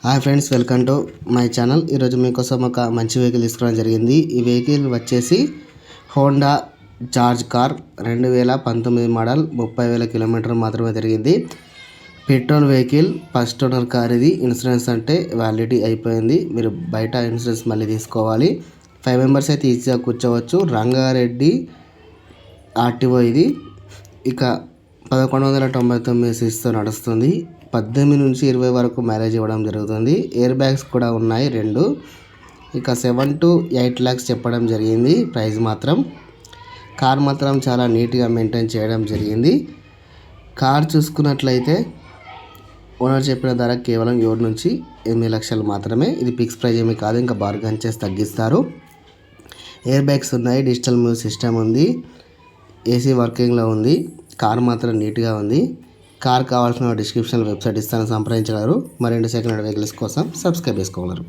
Hi friends, welcome to my channel. ఈరోజు మీకోసం ఒక మంచి వెహికల్ తీసుకోవడం జరిగింది. ఈ వెహికల్ వచ్చేసి హోండా జార్జ్ కార్ 2019 మోడల్, 30,000 కిలోమీటర్ మాత్రమే తిరిగింది. Petrol vehicle, first owner car ఇది. ఇన్సూరెన్స్ అంటే వ్యాలిడిటీ అయిపోయింది. మీరు బయట ఇన్సూరెన్స్ మళ్ళీ తీసుకోవాలి. 5 మెంబర్స్ అయితే ఈజీగా కూర్చోవచ్చు. రంగారెడ్డి ఆర్టీఓ ఇది. ఇక 1199 సీసీతో నడుస్తుంది. 18 నుంచి 20 వరకు మైలేజ్ ఇవ్వడం జరుగుతుంది. ఎయిర్ బ్యాగ్స్ కూడా ఉన్నాయి 2. ఇక 7 to 8 lakhs చెప్పడం జరిగింది ప్రైస్ మాత్రం. కార్ మాత్రం చాలా నీట్గా మెయింటైన్ చేయడం జరిగింది. కార్ చూసుకున్నట్లయితే ఓనర్ చెప్పిన ధర కేవలం 7 నుంచి 8 లక్షలు మాత్రమే. ఇది ఫిక్స్ ప్రైస్ ఏమీ కాదు, ఇంకా బార్గెన్ చేసి తగ్గిస్తారు. ఎయిర్ బ్యాగ్స్ ఉన్నాయి, డిజిటల్ మ్యూజిక్ సిస్టమ్ ఉంది, ఏసీ వర్కింగ్లో ఉంది. కార్ మాత్రం నీట్గా ఉంది. కార్ కావాల్సిన డిస్క్రిప్షన్ వెబ్సైట్ ఇస్తాను, సంప్రదించగలరు. మరిన్ని సెకండ్ హ్యాండ్ వెహికల్స్ కోసం సబ్స్క్రైబ్ చేసుకోగలరు.